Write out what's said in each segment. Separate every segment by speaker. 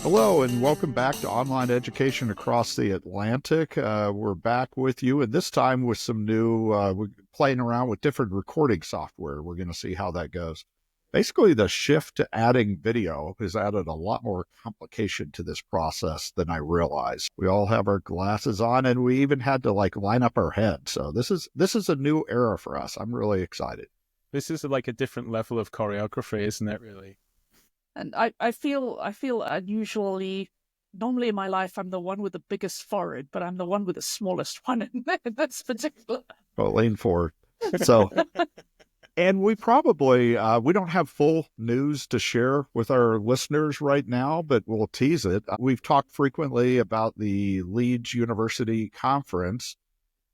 Speaker 1: Hello, and welcome back to Online Education Across the Atlantic. We're back with you, and this time with some new, we're playing around with different recording software. We're going to see how that goes. Basically, the shift to adding video has added a lot more complication to this process than I realized. We all have our glasses on, and we even had to line up our head. So this is a new era for us. I'm really excited.
Speaker 2: This is like a different level of choreography, isn't it, really?
Speaker 3: And I feel unusually, normally in my life, I'm the one with the biggest forehead, but I'm the one with the smallest one in this particular.
Speaker 1: Well, lean forward. So, and we probably, we don't have full news to share with our listeners right now, but we'll tease it. We've talked frequently about the Leeds University conference.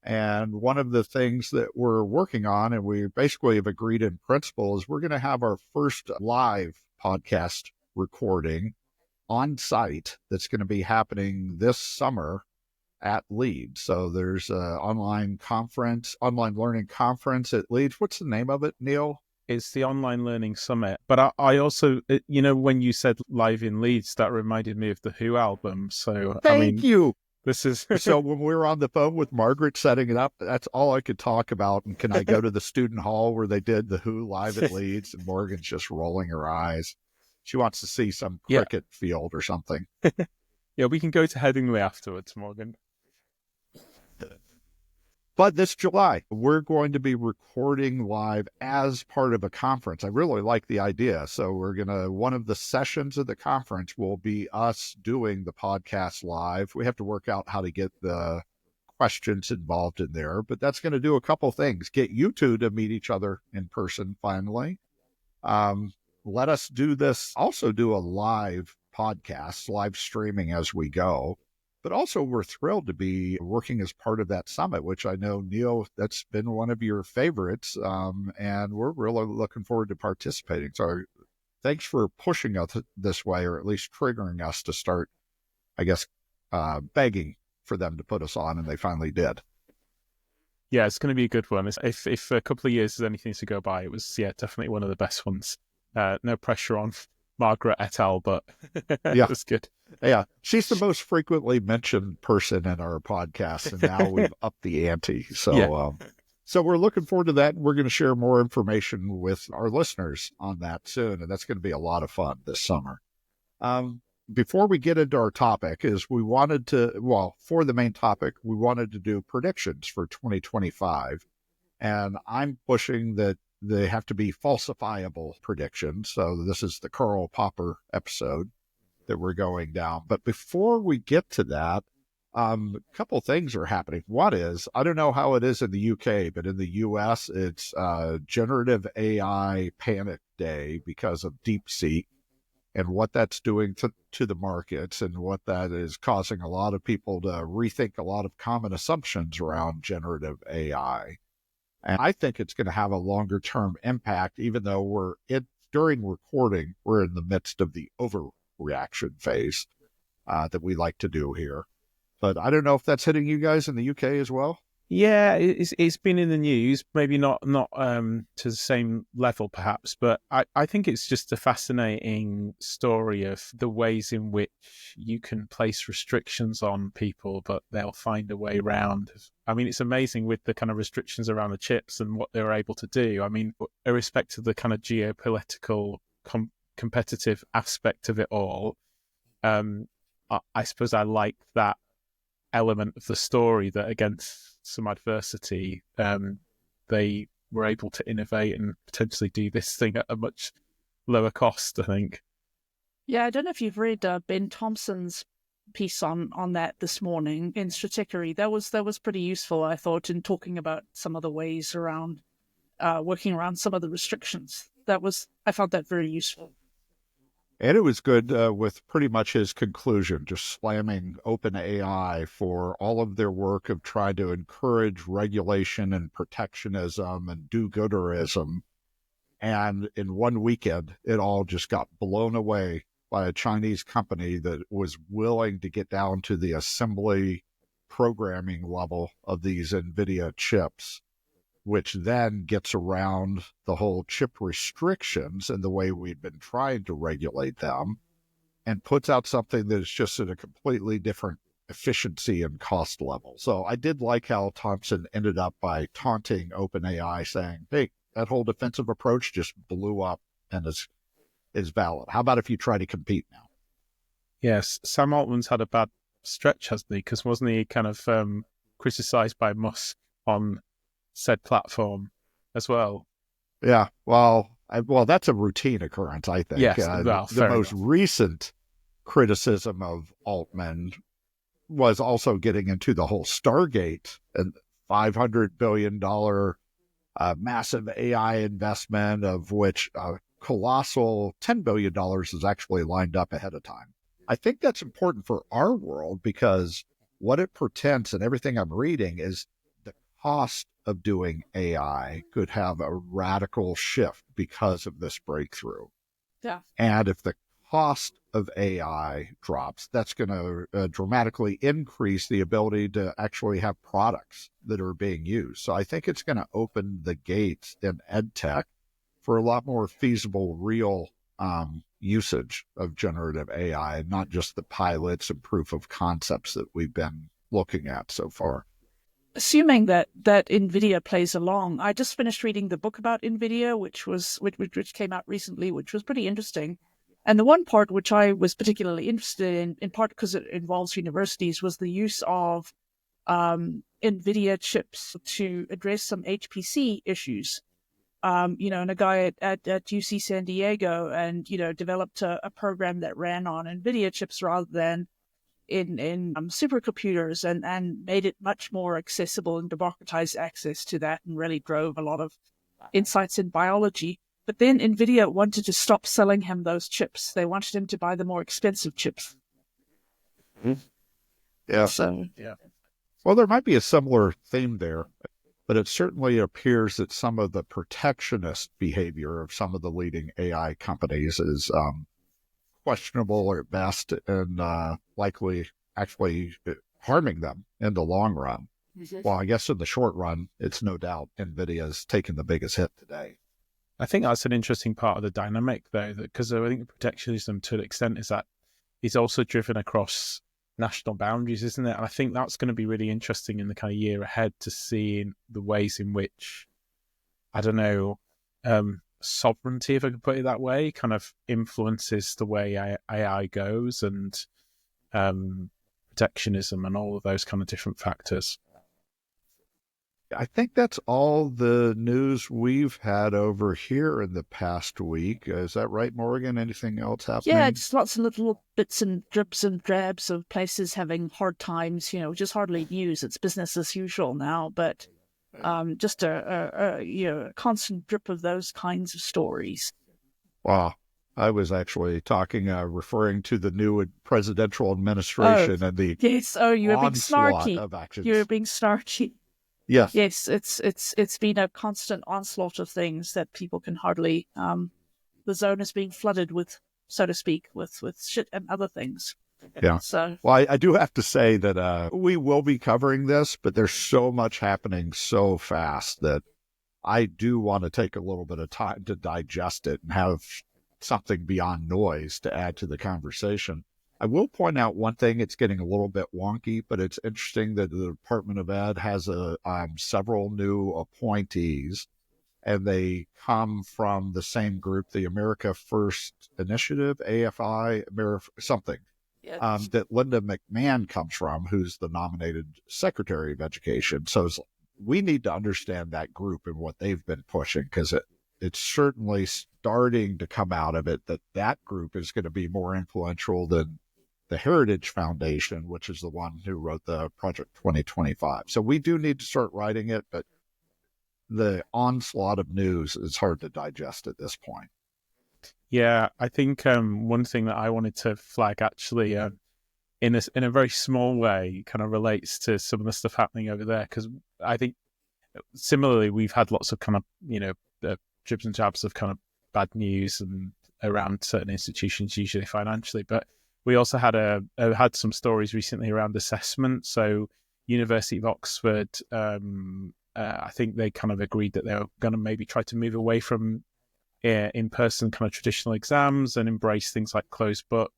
Speaker 1: And one of the things that we're working on, and we basically have agreed in principle, is we're going to have our first live podcast recording on site that's going to be happening this summer at Leeds. So there's an online learning conference at Leeds. What's the name of it, Neil?
Speaker 2: It's the Online Learning Summit. But I also, when you said live in Leeds, that reminded me of the Who album. So
Speaker 1: Thank you.
Speaker 2: This is
Speaker 1: so when we were on the phone with Margaret setting it up, that's all I could talk about. And can I go to the student hall where they did the Who live at Leeds? And Morgan's just rolling her eyes. She wants to see some cricket field or something.
Speaker 2: Yeah, we can go to Headingley afterwards, Morgan.
Speaker 1: But this July, we're going to be recording live as part of a conference. I really like the idea. So one of the sessions of the conference will be us doing the podcast live. We have to work out how to get the questions involved in there, but that's going to do a couple things. Get you two to meet each other in person finally. Let us do this, also do a live podcast, live streaming as we go. But also, we're thrilled to be working as part of that summit, which I know, Neil, that's been one of your favorites, and we're really looking forward to participating. So thanks for pushing us this way, or at least triggering us to start, I guess, begging for them to put us on, and they finally did.
Speaker 2: Yeah, it's going to be a good one. If a couple of years is anything to go by, it was, definitely one of the best ones. No pressure on Margaret et al., but it was good.
Speaker 1: Yeah, she's the most frequently mentioned person in our podcast, and now we've upped the ante. So, so we're looking forward to that. We're going to share more information with our listeners on that soon, and that's going to be a lot of fun this summer. Before we get into our topic, for the main topic, we wanted to do predictions for 2025, and I'm pushing that they have to be falsifiable predictions. So this is the Karl Popper episode that we're going down. But before we get to that, a couple things are happening. One is, I don't know how it is in the UK, but in the US, it's Generative AI Panic Day because of DeepSeek and what that's doing to the markets, and what that is causing a lot of people to rethink a lot of common assumptions around generative AI. And I think it's going to have a longer term impact, even though during recording, we're in the midst of the overreaction phase that we like to do here. But I don't know if that's hitting you guys in the UK as well.
Speaker 2: Yeah, it's been in the news, maybe not to the same level perhaps, but I think it's just a fascinating story of the ways in which you can place restrictions on people, but they'll find a way around. I mean, it's amazing with the kind of restrictions around the chips and what they were able to do. I mean, irrespective of the kind of geopolitical competitive aspect of it all, I suppose I like that element of the story that against some adversity, they were able to innovate and potentially do this thing at a much lower cost, I think.
Speaker 3: Yeah, I don't know if you've read Ben Thompson's piece on that this morning in Stratechery. That was pretty useful, I thought, in talking about some of the ways around working around some of the restrictions. I found that very useful.
Speaker 1: And it was good with pretty much his conclusion, just slamming OpenAI for all of their work of trying to encourage regulation and protectionism and do-gooderism. And in one weekend, it all just got blown away by a Chinese company that was willing to get down to the assembly programming level of these NVIDIA chips, which then gets around the whole chip restrictions and the way we've been trying to regulate them. and puts out something that is just at a completely different efficiency and cost level. So I did like how Thompson ended up by taunting OpenAI, saying, hey, that whole defensive approach just blew up and is valid. How about if you try to compete now?
Speaker 2: Yes, Sam Altman's had a bad stretch, hasn't he? Because wasn't he kind of criticised by Musk on said platform as well?
Speaker 1: Yeah, well, that's a routine occurrence, I think.
Speaker 2: Yes, well,
Speaker 1: the most recent criticism of Altman was also getting into the whole Stargate and $500 billion massive AI investment, of which a colossal $10 billion is actually lined up ahead of time. I think that's important for our world because what it portends and everything I'm reading is the cost of doing AI could have a radical shift because of this breakthrough.
Speaker 3: Yeah.
Speaker 1: And if the cost of AI drops, that's going to dramatically increase the ability to actually have products that are being used. So I think it's going to open the gates in EdTech for a lot more feasible, real usage of generative AI, and not just the pilots and proof of concepts that we've been looking at so far.
Speaker 3: Assuming that NVIDIA plays along, I just finished reading the book about NVIDIA, which came out recently, which was pretty interesting. And the one part which I was particularly interested in part because it involves universities, was the use of NVIDIA chips to address some HPC issues. And a guy at UC San Diego and, developed a program that ran on NVIDIA chips rather than in supercomputers and made it much more accessible and democratized access to that and really drove a lot of insights in biology. But then NVIDIA wanted to stop selling him those chips. They wanted him to buy the more expensive chips.
Speaker 1: Yeah.
Speaker 3: So,
Speaker 2: yeah.
Speaker 1: Well, there might be a similar theme there, but it certainly appears that some of the protectionist behavior of some of the leading AI companies is questionable at best and likely actually harming them in the long run. Well, I guess in the short run, it's no doubt NVIDIA's taken the biggest hit today.
Speaker 2: I think that's an interesting part of the dynamic, though, because I think protectionism to an extent is that it's also driven across national boundaries, isn't it? And I think that's going to be really interesting in the kind of year ahead to see the ways in which, I don't know, sovereignty, if I could put it that way, kind of influences the way AI goes, and protectionism and all of those kind of different factors.
Speaker 1: I think that's all the news we've had over here in the past week. Is that right, Morgan? Anything else happening?
Speaker 3: Yeah, it's lots of little bits and drips and drabs of places having hard times, which is hardly news. It's business as usual now, but just a constant drip of those kinds of stories.
Speaker 1: Wow. I was actually referring to the new presidential administration and the
Speaker 3: yes. Oh, you were being snarky.
Speaker 1: Of actions.
Speaker 3: You were being snarky.
Speaker 1: Yes.
Speaker 3: Yes, it's been a constant onslaught of things that people can hardly. The zone is being flooded with, so to speak, with shit and other things.
Speaker 1: Yeah.
Speaker 3: So,
Speaker 1: well, I do have to say that we will be covering this, but there's so much happening so fast that I do want to take a little bit of time to digest it and have something beyond noise to add to the conversation. I will point out one thing. It's getting a little bit wonky, but it's interesting that the Department of Ed has several new appointees, and they come from the same group, the America First Initiative, AFI, something, that Linda McMahon comes from, who's the nominated Secretary of Education. So we need to understand that group and what they've been pushing, because it's certainly starting to come out of it that group is going to be more influential than the Heritage Foundation, which is the one who wrote the Project 2025. So we do need to start writing it, but the onslaught of news is hard to digest at this point.
Speaker 2: Yeah, I think one thing that I wanted to flag actually in a very small way kind of relates to some of the stuff happening over there, because I think similarly we've had lots of kind of dribs and jabs of kind of bad news and around certain institutions, usually financially, but we also had some stories recently around assessment. So University of Oxford, I think they kind of agreed that they were going to maybe try to move away from in-person kind of traditional exams and embrace things like closed book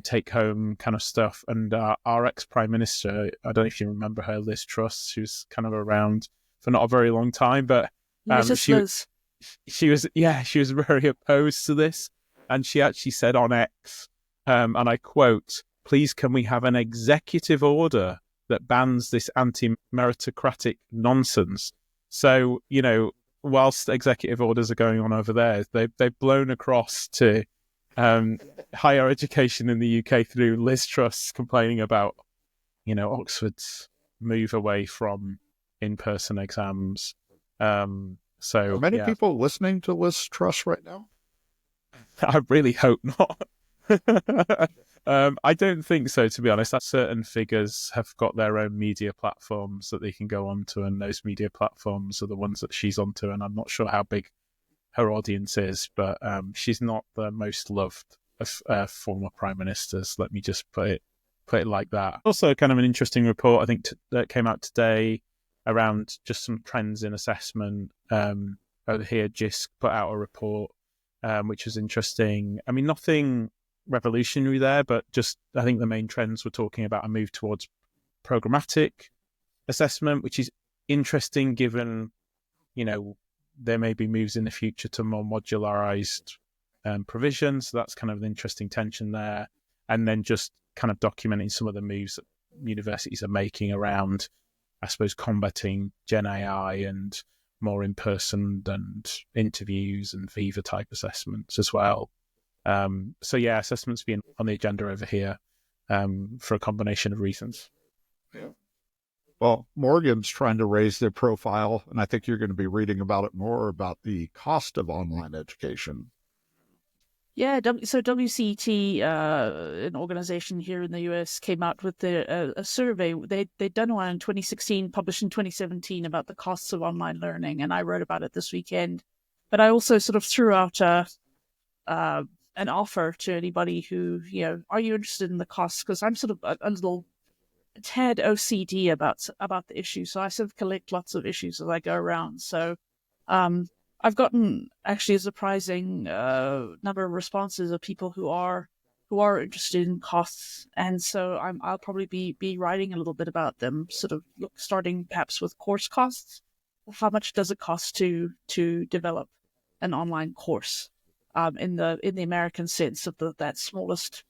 Speaker 2: take-home kind of stuff. And our ex-Prime Minister, I don't know if you remember her, Liz Truss, she was kind of around for not a very long time, but
Speaker 3: Liz.
Speaker 2: she was very opposed to this. And she actually said on X, and I quote, "Please, can we have an executive order that bans this anti-meritocratic nonsense?" So, whilst executive orders are going on over there, they've blown across to higher education in the UK through Liz Truss complaining about, Oxford's move away from in-person exams. So
Speaker 1: Are many people listening to Liz Truss right now?
Speaker 2: I really hope not. I don't think so, to be honest. Certain figures have got their own media platforms that they can go onto, and those media platforms are the ones that she's onto, and I'm not sure how big her audience is, but she's not the most loved of former prime ministers. Let me just put it like that. Also, kind of an interesting report, I think, that came out today around just some trends in assessment. Over here, JISC put out a report, which was interesting. I mean, nothing revolutionary there, but just I think the main trends were talking about a move towards programmatic assessment, which is interesting given, there may be moves in the future to more modularized provision. So that's kind of an interesting tension there. And then just kind of documenting some of the moves that universities are making around, I suppose, combating Gen AI and more in-person and interviews and Viva type assessments as well. So yeah, assessments being on the agenda over here for a combination of reasons.
Speaker 1: Yeah. Well, Morgan's trying to raise their profile, and I think you're going to be reading about it more, about the cost of online education.
Speaker 3: Yeah, so WCET, an organization here in the US, came out with a survey. They'd done one in 2016, published in 2017, about the costs of online learning, and I wrote about it this weekend. But I also sort of threw out an offer to anybody who, are you interested in the costs? Because I'm sort of a little tad OCD about the issue, so I sort of collect lots of issues as I go around. So I've gotten actually a surprising number of responses of people who are interested in costs, and so I'll probably be writing a little bit about them. Sort of starting perhaps with course costs. How much does it cost to develop an online course in the American sense of that smallest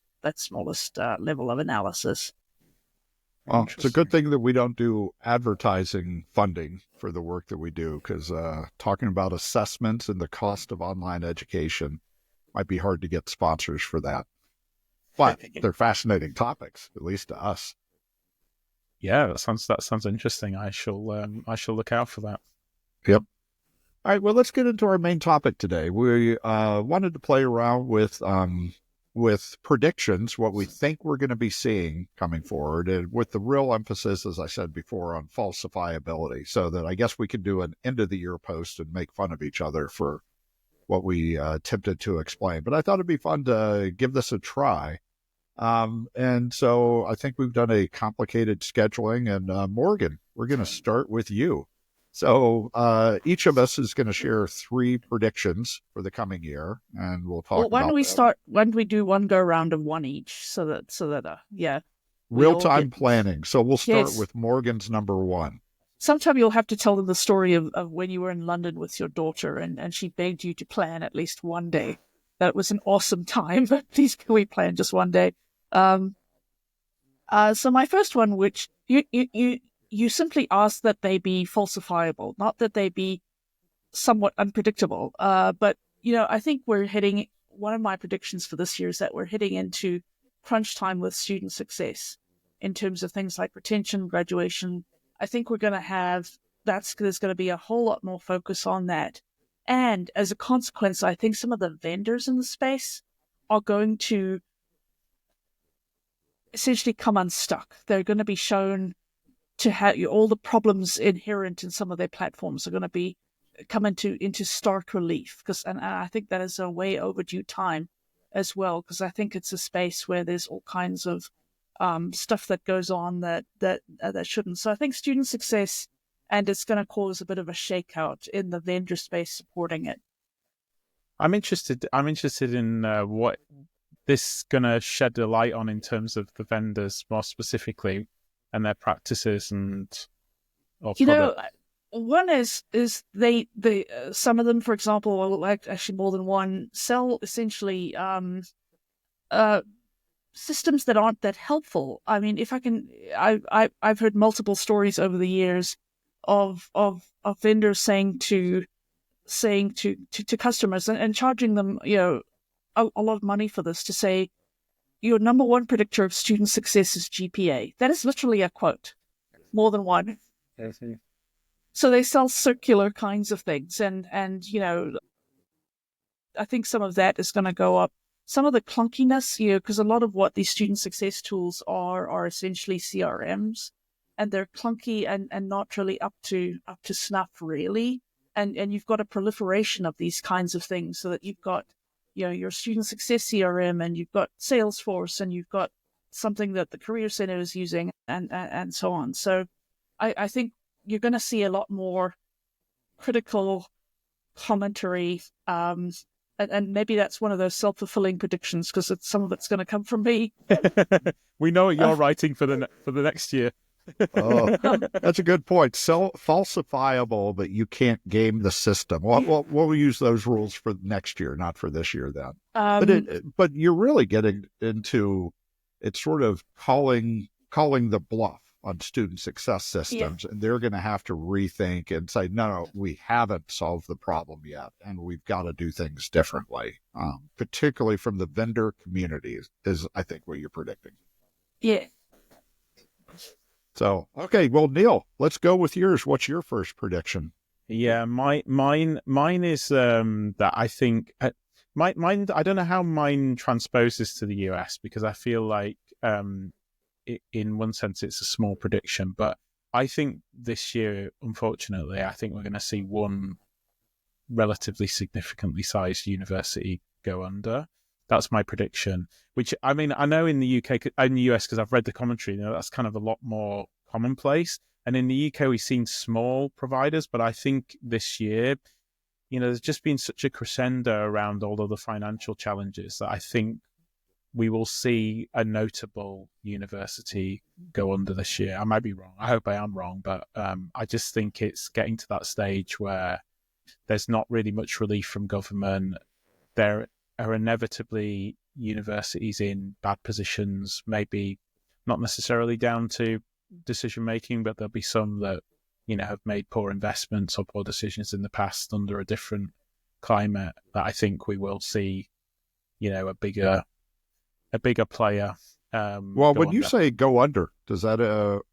Speaker 3: level of analysis?
Speaker 1: Well, it's a good thing that we don't do advertising funding for the work that we do, because talking about assessments and the cost of online education might be hard to get sponsors for that. But they're fascinating topics, at least to us.
Speaker 2: Yeah, that sounds interesting. I shall look out for that.
Speaker 1: Yep. All right, well, let's get into our main topic today. We wanted to play around with predictions, what we think we're going to be seeing coming forward, and with the real emphasis, as I said before, on falsifiability, so that I guess we could do an end-of-the-year post and make fun of each other for what we attempted to explain. But I thought it'd be fun to give this a try. And so I think we've done a complicated scheduling, and Morgan, we're going to start with you. So each of us is going to share 3 predictions for the coming year, and we'll talk.
Speaker 3: Well, why don't we start? Why don't we do one go round of one each, so that yeah,
Speaker 1: real-time planning. So we'll start with Morgan's number 1.
Speaker 3: Sometime you'll have to tell them the story of when you were in London with your daughter, and she begged you to plan at least one day. That was an awesome time, but please can we plan just one day? So my first one, which you simply ask that they be falsifiable, not that they be somewhat unpredictable. But, I think one of my predictions for this year is that we're heading into crunch time with student success in terms of things like retention, graduation. I think there's going to be a whole lot more focus on that. And as a consequence, I think some of the vendors in the space are going to essentially come unstuck. They're going to be shown to have all the problems inherent in some of their platforms are going to come into stark relief, and I think that is a way overdue time as well, because I think it's a space where there's all kinds of stuff that goes on that shouldn't. So I think student success, and it's going to cause a bit of a shakeout in the vendor space supporting it.
Speaker 2: I'm interested in what this going to shed a light on in terms of the vendors more specifically and their practices or product?
Speaker 3: One is they some of them, for example, or actually more than one, sell essentially systems that aren't that helpful. I mean, if I can, I've heard multiple stories over the years of vendors saying to customers and charging them, a lot of money for this, to say your number one predictor of student success is GPA. That is literally a quote, more than one.
Speaker 2: Yes.
Speaker 3: So they sell circular kinds of things, and I think some of that is going to go up. Some of the clunkiness, because a lot of what these student success tools are essentially CRMs, and they're clunky and not really up to snuff, really. And you've got a proliferation of these kinds of things, so that you've got your student success CRM, and you've got Salesforce, and you've got something that the Career Center is using, and so on. So I think you're going to see a lot more critical commentary, and maybe that's one of those self-fulfilling predictions, because some of it's going to come from me.
Speaker 2: We know what you're writing for the next year.
Speaker 1: Oh, that's a good point. Falsifiable, but you can't game the system. Well, we'll use those rules for next year, not for this year then. But you're really getting into, it's sort of calling the bluff on student success systems, and they're going to have to rethink and say, no, we haven't solved the problem yet, and we've got to do things differently, particularly from the vendor community is I think what you're predicting.
Speaker 3: Yeah.
Speaker 2: So,
Speaker 1: okay, well, Neil, let's go with yours. What's your first prediction?
Speaker 2: Yeah, mine is that I think mine. I don't know how mine transposes to the US, because I feel like in one sense it's a small prediction, but I think this year, unfortunately, I think we're going to see one relatively significantly sized university go under. That's my prediction, which, I mean, I know in the UK, in the US, because I've read the commentary, that's kind of a lot more commonplace. And in the UK, we've seen small providers, but I think this year, there's just been such a crescendo around all of the financial challenges that I think we will see a notable university go under this year. I might be wrong. I hope I am wrong, but I just think it's getting to that stage where there's not really much relief from government. There are inevitably universities in bad positions, maybe not necessarily down to decision making, but there'll be some that have made poor investments or poor decisions in the past under a different climate, that I think we will see a bigger player.
Speaker 1: Well, when you say go under, does that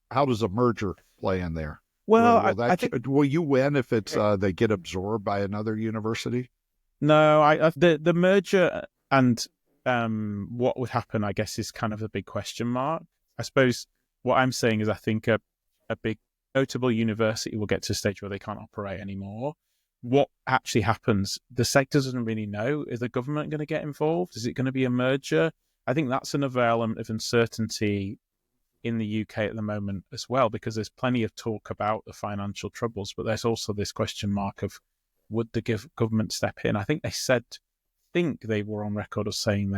Speaker 1: how does a merger play in there?
Speaker 2: Well,
Speaker 1: I think, will you win if it's they get absorbed by another university?
Speaker 2: No, the merger and what would happen, I guess, is kind of a big question mark. I suppose what I'm saying is I think a big notable university will get to a stage where they can't operate anymore. What actually happens, the sector doesn't really know. Is the government going to get involved? Is it going to be a merger? I think that's another element of uncertainty in the UK at the moment as well, because there's plenty of talk about the financial troubles, but there's also this question mark of, would the government step in? I think they were on record of saying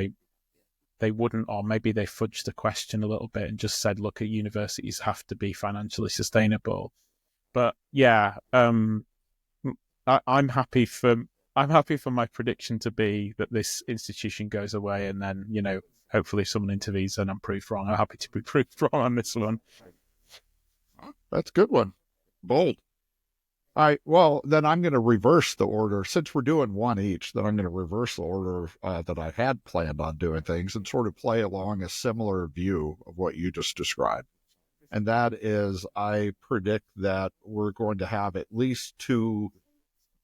Speaker 2: they wouldn't, or maybe they fudged the question a little bit and just said, look, universities have to be financially sustainable. But yeah, I'm happy for my prediction to be that this institution goes away, and then hopefully someone intervenes and I'm proved wrong. I'm happy to be proved wrong on this one.
Speaker 1: That's a good one. Bold. All right, well, then I'm going to reverse the order. Since we're doing one each, then I'm going to reverse the order that I had planned on doing things and sort of play along a similar view of what you just described. And that is, I predict that we're going to have at least 2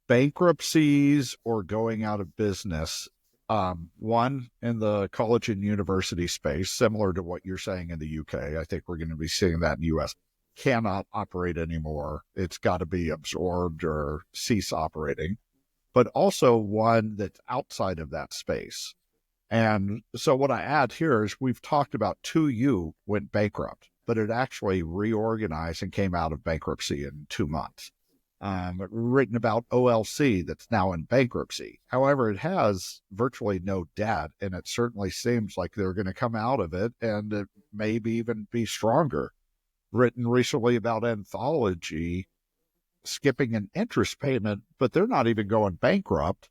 Speaker 1: bankruptcies or going out of business. One in the college and university space, similar to what you're saying in the UK. I think we're going to be seeing that in the US. Cannot operate anymore. It's got to be absorbed or cease operating. But also one that's outside of that space. And so what I add here is we've talked about 2U went bankrupt, but it actually reorganized and came out of bankruptcy in 2 months. written about OLC that's now in bankruptcy. However, it has virtually no debt, and it certainly seems like they're going to come out of it, and it maybe even be stronger. Written recently about Anthology skipping an interest payment, but they're not even going bankrupt.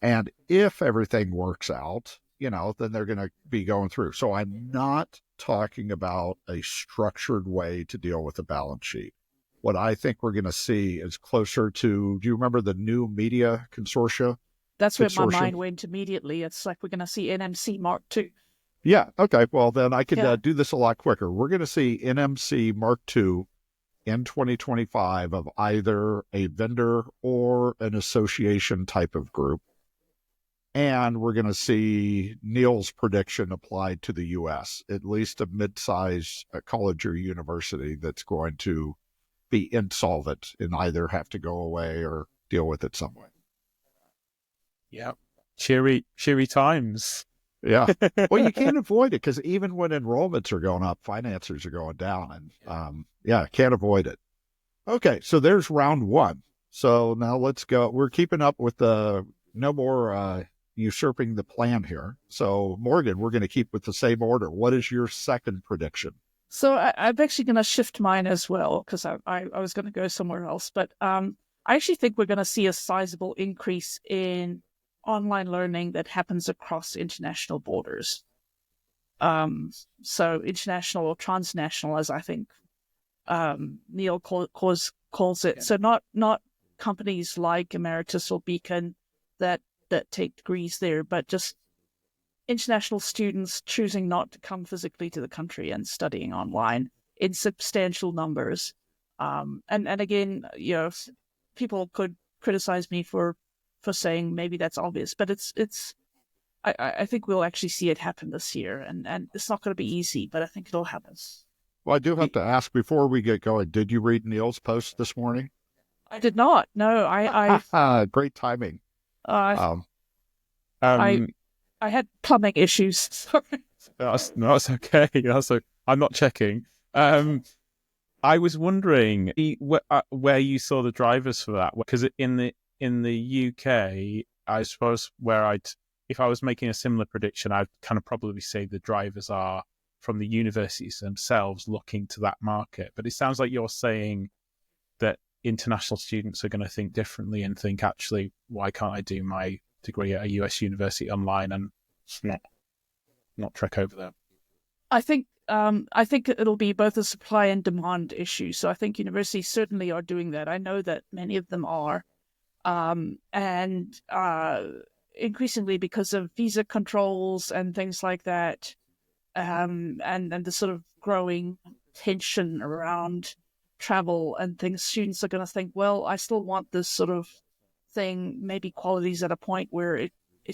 Speaker 1: And if everything works out, then they're going to be going through. So I'm not talking about a structured way to deal with the balance sheet. What I think we're going to see is closer to, do you remember the new media consortia?
Speaker 3: That's where my mind went immediately. It's like we're going to see NMC Mark II.
Speaker 1: Yeah. Okay. Well, then I can do this a lot quicker. We're going to see NMC Mark II in 2025 of either a vendor or an association type of group. And we're going to see Neil's prediction applied to the U.S., at least a mid-sized college or university that's going to be insolvent and either have to go away or deal with it some way.
Speaker 2: Yeah. Cheery times.
Speaker 1: Yeah. Well, you can't avoid it because even when enrollments are going up, financiers are going down. And can't avoid it. Okay. So there's round one. So now let's go. We're keeping up with the no more usurping the plan here. So Morgan, we're going to keep with the same order. What is your second prediction?
Speaker 3: So I'm actually going to shift mine as well because I was going to go somewhere else. But I actually think we're going to see a sizable increase in online learning that happens across international borders. So international or transnational, as I think Neil calls it. So not companies like Emeritus or Beacon that take degrees there, but just international students choosing not to come physically to the country and studying online in substantial numbers. And again, people could criticize me for saying maybe that's obvious, but I think we'll actually see it happen this year, and it's not going to be easy, but I think it'll happen.
Speaker 1: Well, I do have to ask before we get going, did you read Neil's post this morning?
Speaker 3: I did not. No, I
Speaker 1: great timing.
Speaker 3: I had plumbing issues. Sorry.
Speaker 2: That's okay. I'm not checking. I was wondering where you saw the drivers for that, because in the UK, I suppose if I was making a similar prediction, I'd kind of probably say the drivers are from the universities themselves looking to that market. But it sounds like you're saying that international students are going to think differently and think, actually, why can't I do my degree at a US university online and not trek over there?
Speaker 3: I think it'll be both a supply and demand issue. So I think universities certainly are doing that. I know that many of them are. And increasingly because of visa controls and things like that, and the sort of growing tension around travel and things, students are going to think, well, I still want this sort of thing. Maybe quality's at a point where it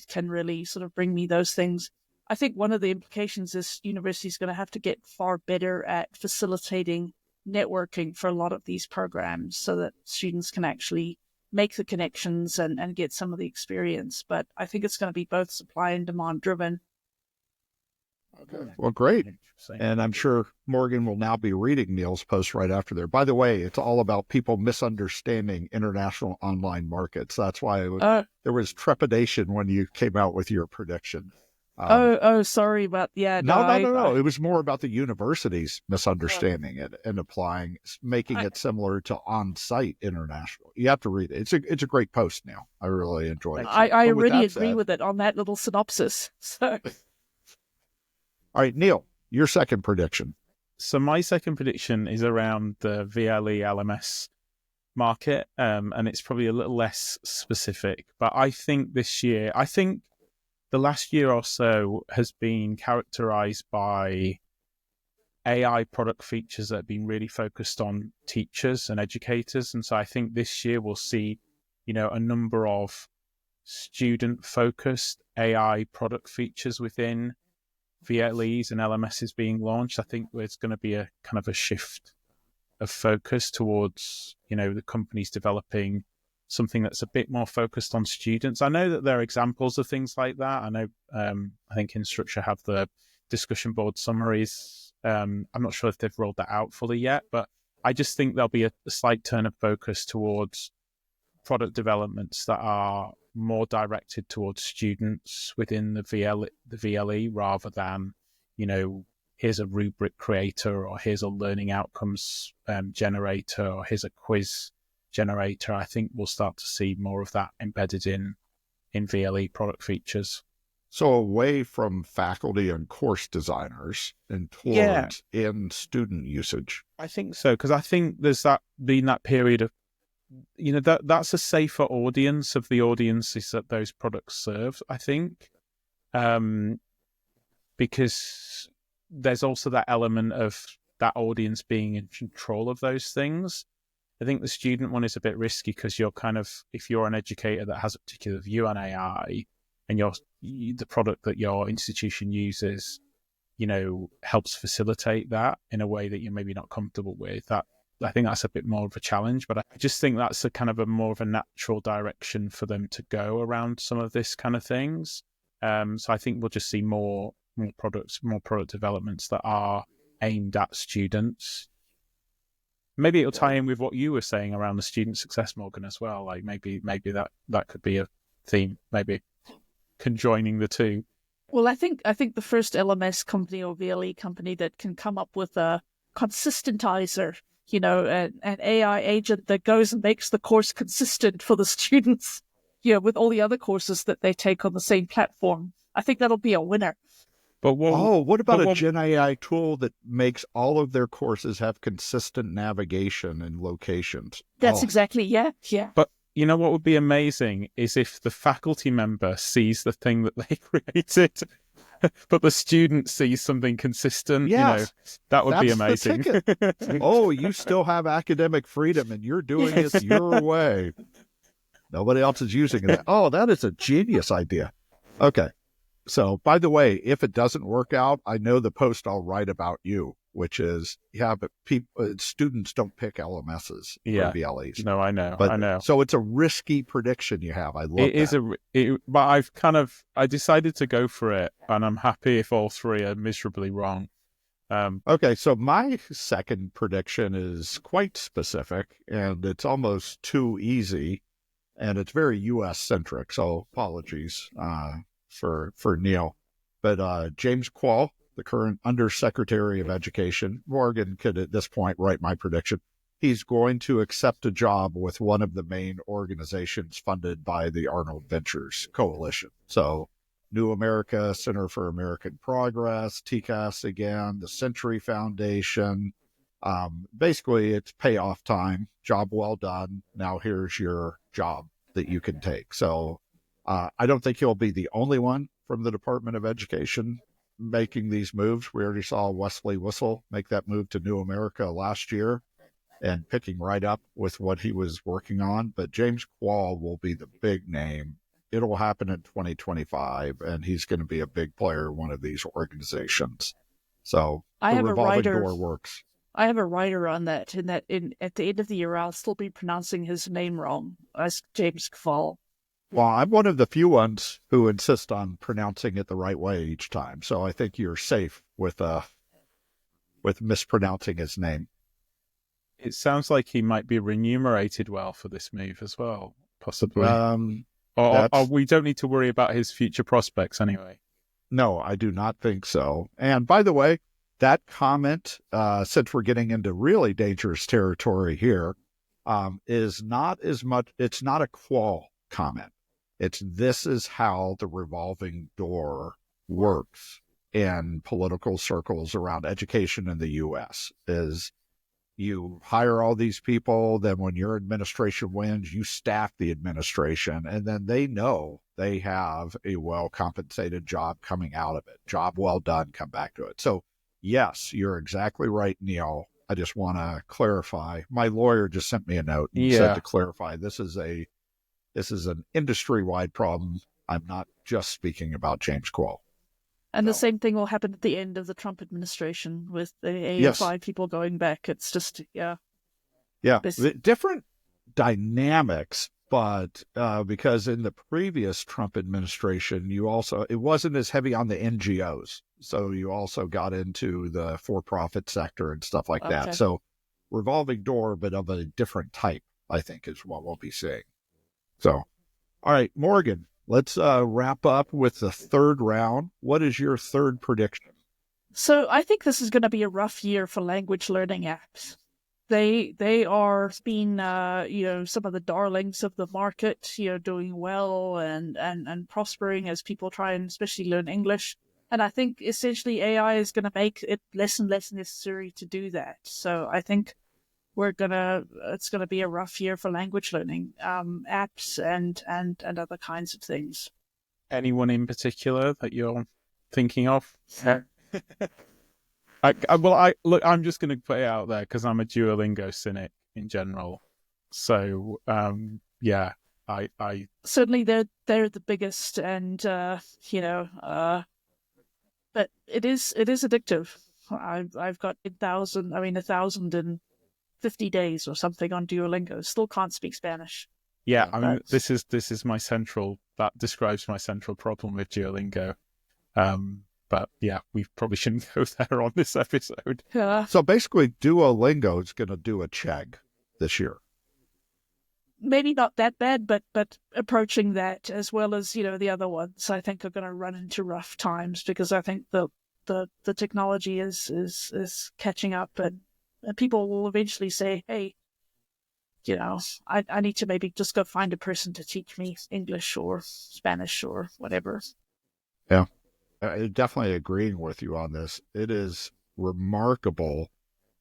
Speaker 3: can really sort of bring me those things. I think one of the implications is universities going to have to get far better at facilitating networking for a lot of these programs so that students can actually make the connections and get some of the experience. But I think it's going to be both supply and demand driven.
Speaker 1: Okay. Well, great. And I'm sure Morgan will now be reading Neil's post right after there. By the way, it's all about people misunderstanding international online markets. That's why there was trepidation when you came out with your prediction.
Speaker 3: Sorry about
Speaker 1: No. It was more about the universities misunderstanding it and making it similar to on-site international. You have to read it. It's a great post, Neil. I really enjoyed it.
Speaker 3: I really agree with it on that little synopsis. So.
Speaker 1: All right, Neil, your second prediction.
Speaker 2: So my second prediction is around the VLE LMS market, and it's probably a little less specific. But I think the last year or so has been characterized by AI product features that have been really focused on teachers and educators. And so I think this year we'll see, a number of student-focused AI product features within VLEs and LMSs being launched. I think there's going to be a kind of a shift of focus towards, the companies developing something that's a bit more focused on students. I know that there are examples of things like that. I know, I think Instructure have the discussion board summaries. I'm not sure if they've rolled that out fully yet, but I just think there'll be a slight turn of focus towards product developments that are more directed towards students within the VLE rather than, here's a rubric creator, or here's a learning outcomes generator, or here's a quiz generator. I think we'll start to see more of that embedded in VLE product features.
Speaker 1: So away from faculty and course designers and towards in student usage.
Speaker 2: I think so, because I think there's been that period of, that's a safer audience of the audiences that those products serve, I think, because there's also that element of that audience being in control of those things. I think the student one is a bit risky because if you're an educator that has a particular view on AI and the product that your institution uses, helps facilitate that in a way that you're maybe not comfortable with, that I think that's a bit more of a challenge. But I just think that's a more of a natural direction for them to go around some of this kind of things. So I think we'll just see more product developments that are aimed at students. Maybe it'll tie in with what you were saying around the student success, Morgan, as well. Like maybe that could be a theme, maybe conjoining the two.
Speaker 3: Well, I think the first LMS company or VLE company that can come up with a consistantizer, an AI agent that goes and makes the course consistent for the students, with all the other courses that they take on the same platform. I think that'll be a winner.
Speaker 1: But what about a Gen AI tool that makes all of their courses have consistent navigation and locations?
Speaker 3: That's exactly, yeah.
Speaker 2: But you know what would be amazing is if the faculty member sees the thing that they created, but the student sees something consistent.
Speaker 1: Yes,
Speaker 2: that would be amazing.
Speaker 1: You still have academic freedom and you're doing it your way. Nobody else is using it. Oh, that is a genius idea. Okay. So, by the way, if it doesn't work out, I know the post I'll write about you, which is, but students don't pick LMSs or VLEs.
Speaker 2: No, I know.
Speaker 1: So it's a risky prediction you have. I love it.
Speaker 2: But I decided to go for it, and I'm happy if all three are miserably wrong.
Speaker 1: Okay, so my second prediction is quite specific, and it's almost too easy, and it's very U.S.-centric, so apologies for Neil. But James Quall, the current Undersecretary of Education, Morgan could at this point write my prediction. He's going to accept a job with one of the main organizations funded by the Arnold Ventures Coalition. So New America, Center for American Progress, TCAS again, the Century Foundation. Basically, it's payoff time, job well done. Now here's your job that you can take. So I don't think he'll be the only one from the Department of Education making these moves. We already saw Wesley Whistle make that move to New America last year and picking right up with what he was working on. But James Quall will be the big name. It'll happen in 2025, and he's going to be a big player in one of these organizations. So the revolving door works.
Speaker 3: I have a writer on that. At the end of the year, I'll still be pronouncing his name wrong as James Quall.
Speaker 1: Well, I'm one of the few ones who insist on pronouncing it the right way each time. So I think you're safe with mispronouncing his name.
Speaker 2: It sounds like he might be remunerated well for this move as well, possibly. Or we don't need to worry about his future prospects anyway.
Speaker 1: No, I do not think so. And by the way, that comment, since we're getting into really dangerous territory here, is not as much, it's not a Quall comment. This is how the revolving door works in political circles around education in the U.S. is you hire all these people, then when your administration wins, you staff the administration, and then they know they have a well-compensated job coming out of it. Job well done, come back to it. So, yes, you're exactly right, Neil. I just want to clarify. My lawyer just sent me a note and said to clarify, this is an industry-wide problem. I'm not just speaking about James Quall.
Speaker 3: And the same thing will happen at the end of the Trump administration with the AFI people going back. It's just,
Speaker 1: different dynamics, but because in the previous Trump administration, it wasn't as heavy on the NGOs. So you also got into the for-profit sector and stuff like that. So revolving door, but of a different type, I think, is what we'll be seeing. So, all right, Morgan, let's wrap up with the third round. What is your third prediction?
Speaker 3: So I think this is going to be a rough year for language learning apps. They are being some of the darlings of the market, doing well and prospering as people try and especially learn English. And I think essentially AI is going to make it less and less necessary to do that. So I think it's gonna be a rough year for language learning apps and other kinds of things.
Speaker 2: Anyone in particular that you're thinking of? Look, I'm just going to put it out there because I'm a Duolingo cynic in general. So, I
Speaker 3: certainly they're the biggest, and but it is addictive. I've got 1,050 days or something on Duolingo. Still can't speak Spanish.
Speaker 2: Yeah, I mean, this is that describes my central problem with Duolingo. But yeah, we probably shouldn't go there on this episode.
Speaker 3: Yeah.
Speaker 1: So basically, Duolingo is going to do a check this year.
Speaker 3: Maybe not that bad, but approaching that, as well as the other ones, I think are going to run into rough times because I think the technology is catching up, and people will eventually say, hey, I need to maybe just go find a person to teach me English or Spanish or whatever.
Speaker 1: Yeah. I'm definitely agreeing with you on this. It is remarkable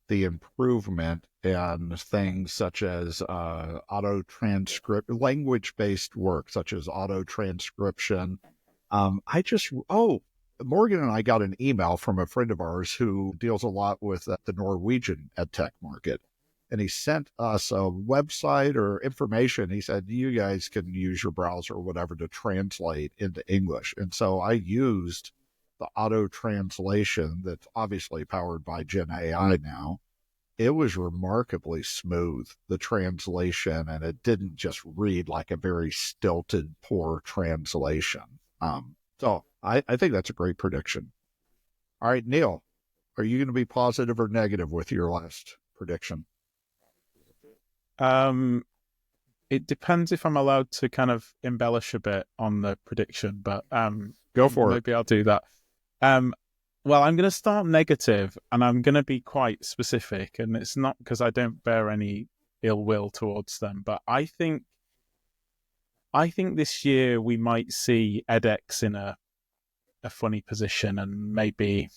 Speaker 1: the improvement in things such as language-based work, such as auto-transcription. Morgan and I got an email from a friend of ours who deals a lot with the Norwegian EdTech market. And he sent us a website or information. He said, you guys can use your browser or whatever to translate into English. And so I used the auto translation that's obviously powered by Gen AI now. It was remarkably smooth, the translation, and it didn't just read like a very stilted, poor translation. So I think that's a great prediction. All right, Neil, are you going to be positive or negative with your last prediction?
Speaker 2: It depends if I'm allowed to kind of embellish a bit on the prediction, but
Speaker 1: go for it.
Speaker 2: Maybe I'll do that. Well, I'm going to start negative, and I'm going to be quite specific, and it's not because I don't bear any ill will towards them, but I think this year we might see edX in a funny position, and maybe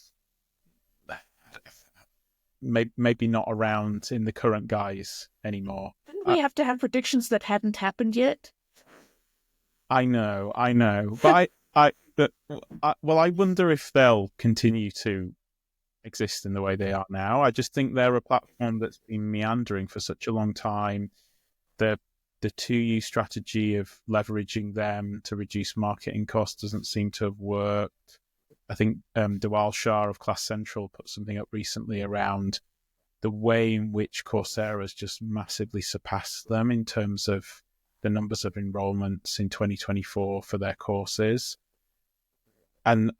Speaker 2: not around in the current guise anymore.
Speaker 3: Didn't we have to have predictions that hadn't happened yet?
Speaker 2: I know, but I wonder if they'll continue to exist in the way they are now. I just think they're a platform that's been meandering for such a long time. The 2U strategy of leveraging them to reduce marketing costs doesn't seem to have worked. I think Dewal Shah of Class Central put something up recently around the way in which Coursera has just massively surpassed them in terms of the numbers of enrollments in 2024 for their courses. And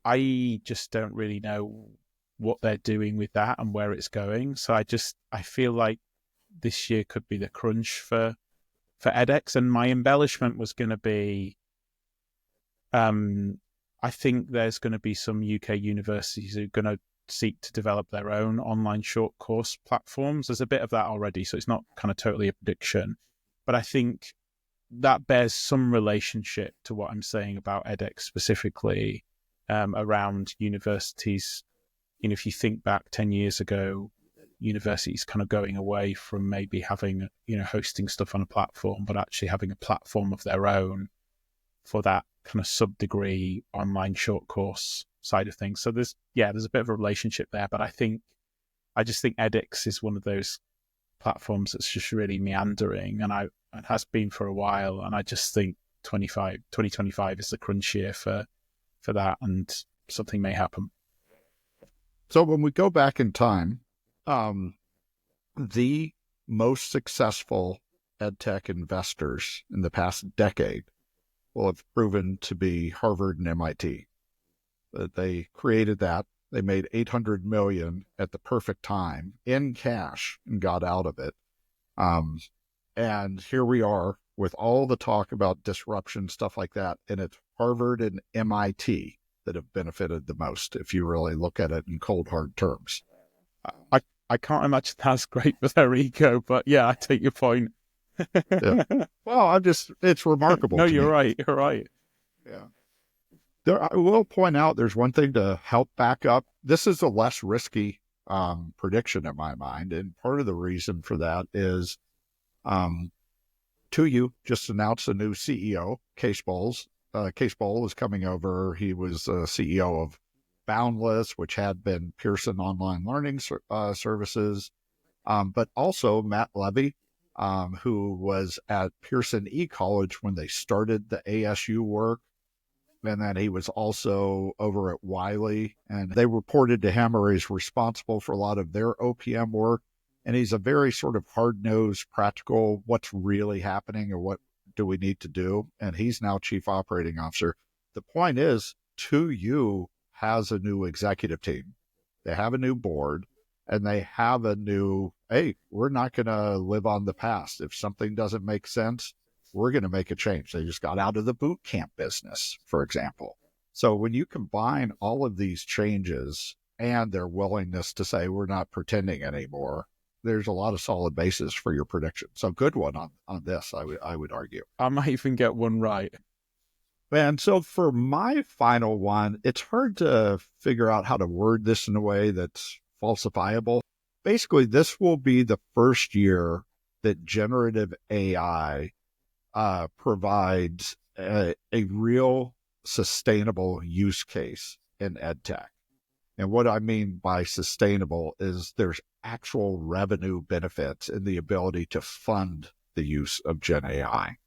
Speaker 2: I just don't really know what they're doing with that and where it's going. So I feel like this year could be the crunch for edX. And my embellishment was going to be, I think there's going to be some UK universities who are going to seek to develop their own online short course platforms. There's a bit of that already, so it's not kind of totally a prediction. But I think that bears some relationship to what I'm saying about edX specifically, around universities. If you think back 10 years ago, universities kind of going away from maybe having, hosting stuff on a platform, but actually having a platform of their own for that kind of sub-degree online short course side of things. So there's a bit of a relationship there, but I just think edX is one of those platforms that's just really meandering, and it has been for a while, and I just think 2025 is the crunch year for that, and something may happen.
Speaker 1: So when we go back in time, the most successful EdTech investors in the past decade will have proven to be Harvard and MIT. They created that. They made $800 million at the perfect time in cash and got out of it. And here we are with all the talk about disruption, stuff like that. And it's Harvard and MIT that have benefited the most, if you really look at it in cold, hard terms.
Speaker 2: I can't imagine that's great for their ego, but yeah, I take your point.
Speaker 1: Yeah. Well, it's remarkable.
Speaker 2: No,
Speaker 1: to
Speaker 2: you're
Speaker 1: me.
Speaker 2: right. You're right.
Speaker 1: Yeah. I will point out there's one thing to help back up. This is a less risky prediction in my mind. And part of the reason for that is 2U just announced a new CEO, Case Bowles. Case Bowl is coming over. He was CEO of Boundless, which had been Pearson Online Learning Services, but also Matt Levy, who was at Pearson E-College when they started the ASU work. And then he was also over at Wiley, and they reported to him, or he's responsible for a lot of their OPM work. And he's a very sort of hard-nosed, practical, what's really happening or what do we need to do? And he's now Chief Operating Officer. The point is, 2U has a new executive team. They have a new board, and they have a new, hey, we're not going to live on the past. If something doesn't make sense, we're going to make a change. They just got out of the boot camp business, for example. So when you combine all of these changes and their willingness to say, we're not pretending anymore, there's a lot of solid basis for your prediction. So good one on this, I would argue.
Speaker 2: I might even get one right.
Speaker 1: And so for my final one, it's hard to figure out how to word this in a way that's falsifiable. Basically, this will be the first year that generative AI provides a real sustainable use case in EdTech. And what I mean by sustainable is there's actual revenue benefits in the ability to fund the use of Gen AI.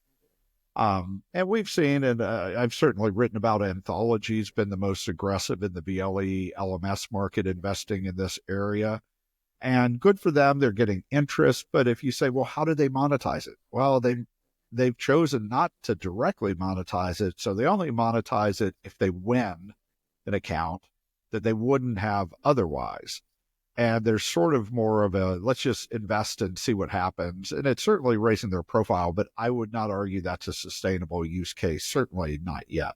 Speaker 1: And we've seen, and I've certainly written about Anthology's been the most aggressive in the BLE LMS market investing in this area. And good for them, they're getting interest. But if you say, well, how do they monetize it? Well, they've chosen not to directly monetize it. So they only monetize it if they win an account that they wouldn't have otherwise. And there's sort of more of a, let's just invest and see what happens. And it's certainly raising their profile, but I would not argue that's a sustainable use case. Certainly not yet.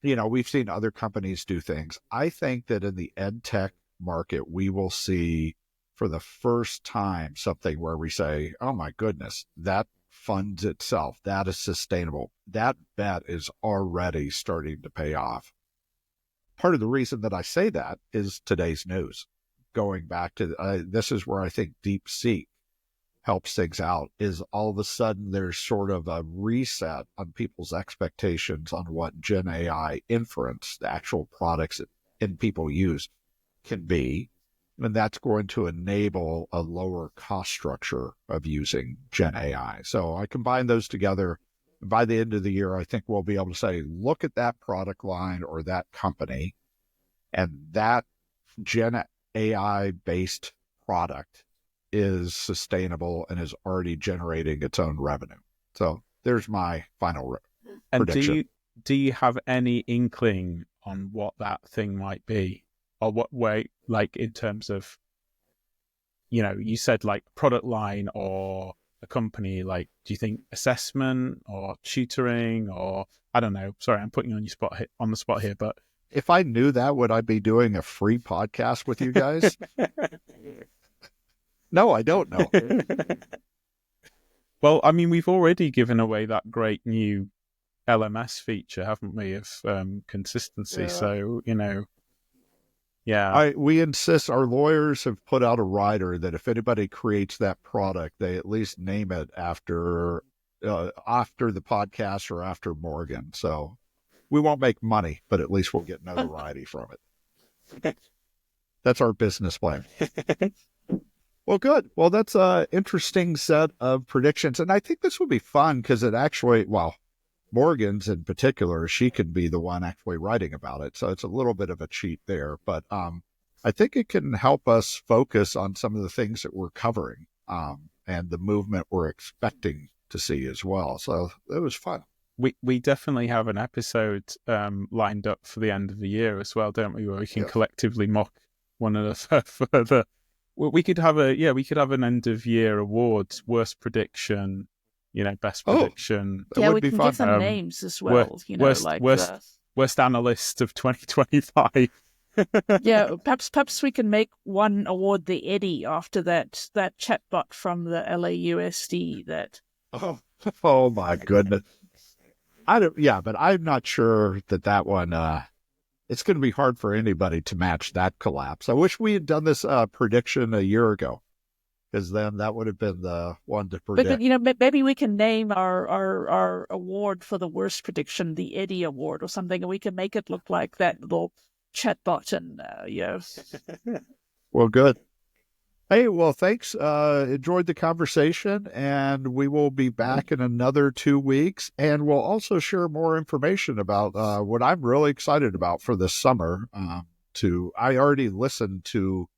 Speaker 1: We've seen other companies do things. I think that in the EdTech market, we will see for the first time something where we say, oh my goodness, that funds itself. That is sustainable. That bet is already starting to pay off. Part of the reason that I say that is today's news. Going back to, this is where I think DeepSeek helps things out, is all of a sudden there's sort of a reset on people's expectations on what Gen AI inference, the actual products that people use, can be. And that's going to enable a lower cost structure of using Gen AI. So I combine those together. By the end of the year, I think we'll be able to say, look at that product line or that company, and that Gen AI-based product is sustainable and is already generating its own revenue. So there's my final prediction.
Speaker 2: And do you have any inkling on what that thing might be? Or what way, like in terms of, you said like product line or a company, like, do you think assessment or tutoring or, I don't know, sorry, I'm putting you on the spot here, but.
Speaker 1: If I knew that, would I be doing a free podcast with you guys? No, I don't know.
Speaker 2: Well, I mean, we've already given away that great new LMS feature, haven't we, of consistency.
Speaker 1: Yeah.
Speaker 2: So, yeah.
Speaker 1: We insist, our lawyers have put out a rider that if anybody creates that product, they at least name it after the podcast or after Morgan. So we won't make money, but at least we'll get notoriety from it. That's our business plan. Well, good. Well, that's an interesting set of predictions. And I think this will be fun because it actually, Morgan's in particular, she could be the one actually writing about it. So it's a little bit of a cheat there. But I think it can help us focus on some of the things that we're covering and the movement we're expecting to see as well. So it was fun.
Speaker 2: We definitely have an episode lined up for the end of the year as well, don't we? Where we can collectively mock one another further. We could have an end of year awards, worst prediction, best
Speaker 1: Oh,
Speaker 2: prediction.
Speaker 1: that
Speaker 3: Yeah,
Speaker 1: would
Speaker 3: we
Speaker 1: be
Speaker 3: can
Speaker 1: fun.
Speaker 3: give them names as well.
Speaker 2: Worst analyst of 2025.
Speaker 3: Yeah, perhaps we can make one award the Eddie after that chatbot from the LAUSD. That
Speaker 1: Oh my goodness. But I'm not sure that one. It's going to be hard for anybody to match that collapse. I wish we had done this prediction a year ago, because then that would have been the one to predict.
Speaker 3: But maybe we can name our award for the worst prediction the Eddie Award or something, and we can make it look like that little chatbot. And
Speaker 1: Well, good. Hey, well, thanks. Enjoyed the conversation, and we will be back in another 2 weeks, and we'll also share more information about what I'm really excited about for this summer. I already listened to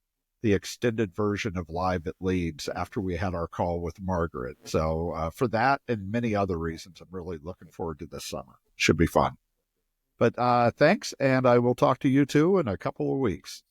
Speaker 1: the extended version of Live at Leeds after we had our call with Margaret. So for that and many other reasons, I'm really looking forward to this summer. Should be fun. But thanks, and I will talk to you too in a couple of weeks.